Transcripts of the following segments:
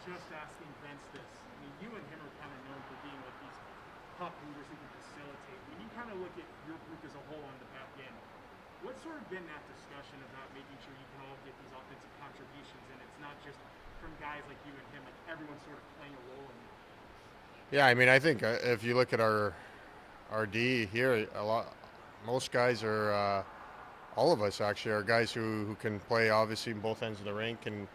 just asking Vince this. I mean, you and him are kind of known for being like these puck movers who can facilitate. When you kind of look at your group as a whole on the back end, what's sort of been that discussion about making sure you can all get these offensive contributions and it's not just from guys like you and him, like everyone's sort of playing a role in that? Yeah, I mean, I think if you look at our D here, most guys are, all of us actually are guys who can play obviously in both ends of the rink and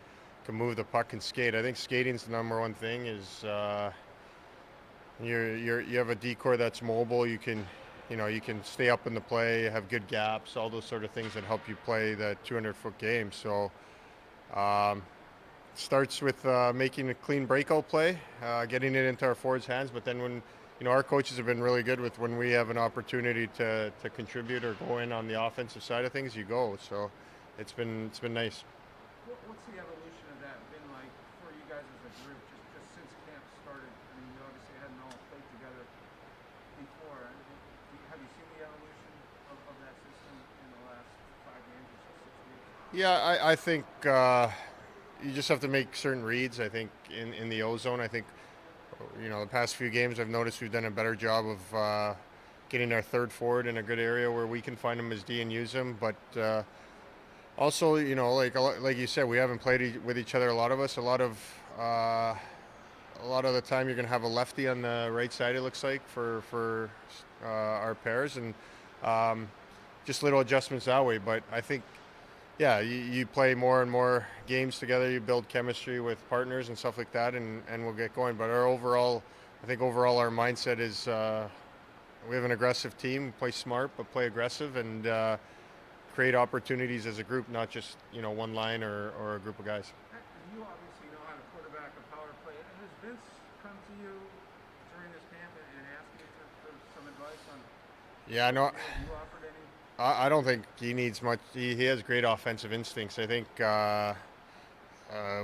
can move the puck and skate. I think skating's the number one thing. Is you have a decor that's mobile. You can stay up in the play, have good gaps, all those sort of things that help you play the 200-foot game. So um, starts with making a clean breakout play, getting it into our forwards' hands. But then when our coaches have been really good with when we have an opportunity to contribute or go in on the offensive side of things, you go. So it's been nice. What's the evolution of that been like for you guys as a group, just since camp started? I mean, you obviously hadn't all played together before. Have you seen the evolution of that system in the last 5 games or so, 6 weeks? Yeah, I think you just have to make certain reads. I think in the O zone, I think the past few games I've noticed we've done a better job of getting our third forward in a good area where we can find them as D and use them. But also, like you said, we haven't played with each other. A lot of us, a lot of the time, you're going to have a lefty on the right side. It looks like for our pairs, and just little adjustments that way. But I think, yeah, you play more and more games together. You build chemistry with partners and stuff like that, and we'll get going. But I think overall our mindset is we have an aggressive team. Play smart, but play aggressive, and create opportunities as a group, not just one line or a group of guys. You obviously know how to quarterback a power play. Has Vince come to you during this camp and asked you for some advice on? Yeah, no, Have you offered any? I don't think he needs much. He has great offensive instincts. I think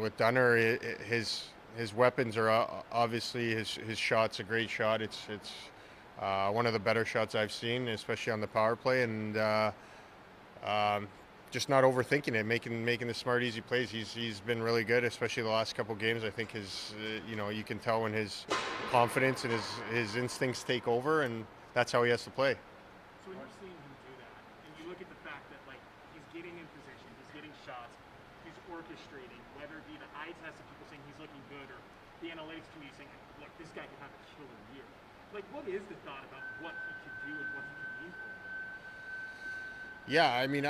with Dunner, his weapons are obviously his shot's a great shot. It's one of the better shots I've seen, especially on the power play, and just not overthinking it, making the smart, easy plays. He's been really good, especially the last couple games. I think his you can tell when his confidence and his instincts take over, and that's how he has to play. So when you're seeing him do that, and you look at the fact that like he's getting in position, he's getting shots, he's orchestrating, whether it be the eye test of people saying he's looking good or the analytics community saying, look, this guy could have a killer year. Like, what is the thought about what he could do and what he could mean for him? Yeah, I mean,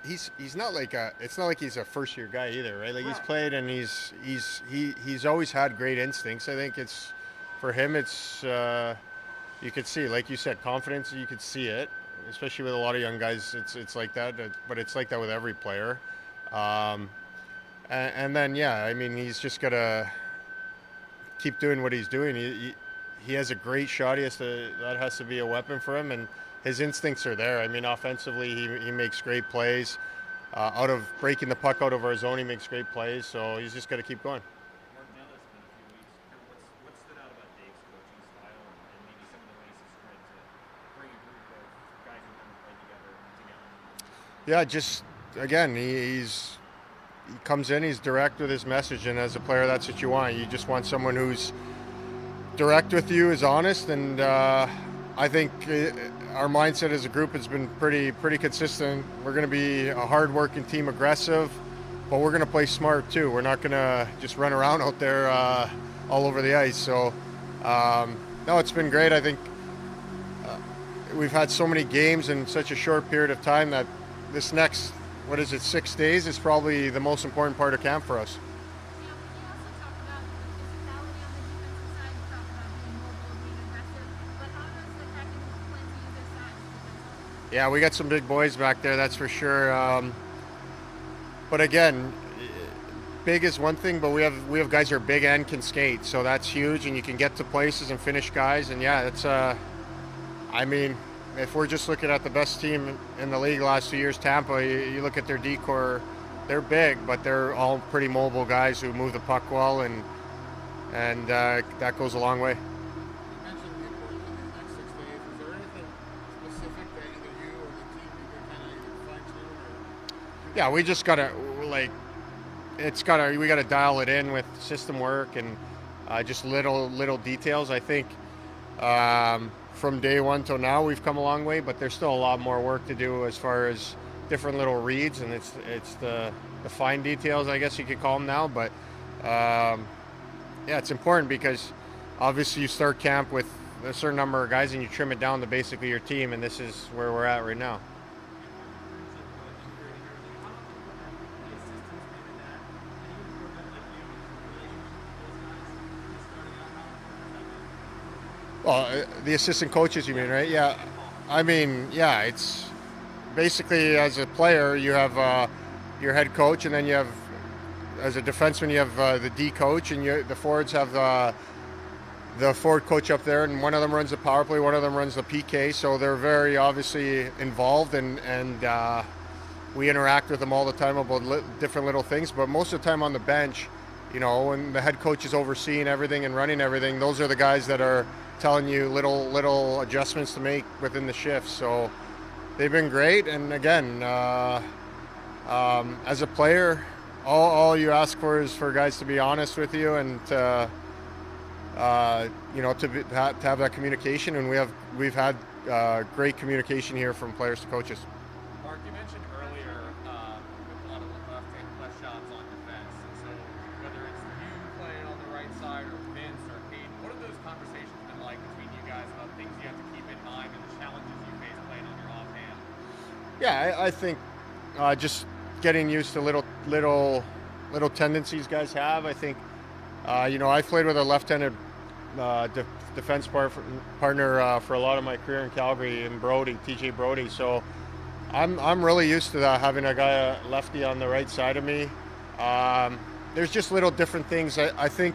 he's not like it's not like he's a first year guy either, right? Like he's played and he's always had great instincts. I think it's for him. It's you could see, like you said, confidence. You could see it, especially with a lot of young guys. It's like that, but it's like that with every player. Um, and then yeah, I mean, he's just gotta keep doing what he's doing. He has a great shot. That has to be a weapon for him, and his instincts are there. I mean, offensively, he makes great plays. Out of breaking the puck out of our zone, he makes great plays. So he's just got to keep going. Mark, now that it's been a few weeks, kind of what stood out about Dave's coaching style and maybe some of the ways he's tried to bring a group of guys who haven't played together together? Yeah, just again, he comes in, he's direct with his message, and as a player, that's what you want. You just want someone who's direct with you, is honest, and I think our mindset as a group has been pretty consistent. We're going to be a hard-working team, aggressive, but we're going to play smart too. We're not going to just run around out there all over the ice. So, no, it's been great. I think we've had so many games in such a short period of time that this next, 6 days is probably the most important part of camp for us. Yeah, we got some big boys back there, that's for sure. But again, big is one thing, but we have guys who are big and can skate, so that's huge. And you can get to places and finish guys. And yeah, it's I mean, if we're just looking at the best team in the league last 2 years, Tampa, you look at their decor, they're big, but they're all pretty mobile guys who move the puck well, and that goes a long way. You mentioned the importance of these next 6 days. Is there anything specific that either you or the team you can kind of either fine tune or? Yeah, we just gotta we got to dial it in with system work and just little details. I think from day one till now we've come a long way, but there's still a lot more work to do as far as different little reads, and it's the fine details, I guess you could call them now. But yeah, it's important because obviously you start camp with a certain number of guys and you trim it down to basically your team, and this is where we're at right now. Well, the assistant coaches, you mean, right? Yeah. I mean, yeah, it's basically as a player, you have your head coach, and then you have, as a defenseman, you have the D coach, and the forwards have the forward coach up there, and one of them runs the power play, one of them runs the PK, so they're very obviously involved, and we interact with them all the time about different little things, but most of the time on the bench, you know, when the head coach is overseeing everything and running everything, those are the guys that are telling you little adjustments to make within the shifts. So they've been great, and again, as a player, all you ask for is for guys to be honest with you and to have that communication, and we've had great communication here from players to coaches. Mark, you mentioned earlier with a lot of left shots on defense, and so whether it's you playing on the right side or Vince or Hayden, what have those conversations been like between you guys about things you have to keep in mind and the challenges you face playing on your offhand? Yeah, I think just getting used to little tendencies guys have. I think I played with a left-handed defense partner for a lot of my career in Calgary, in TJ Brody. So I'm really used to that, having a guy lefty on the right side of me. There's just little different things. I think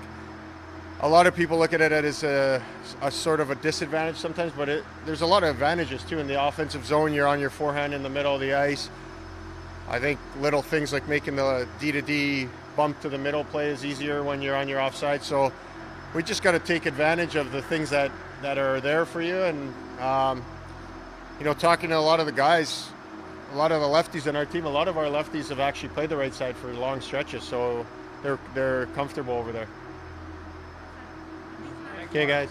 a lot of people look at it as a sort of a disadvantage sometimes, but there's a lot of advantages too. In the offensive zone, you're on your forehand in the middle of the ice. I think little things like making the D-to-D bump to the middle play is easier when you're on your offside. So we just got to take advantage of the things that are there for you. And, talking to a lot of the guys, a lot of the lefties in our team, a lot of our lefties have actually played the right side for long stretches. So they're comfortable over there. Okay, guys.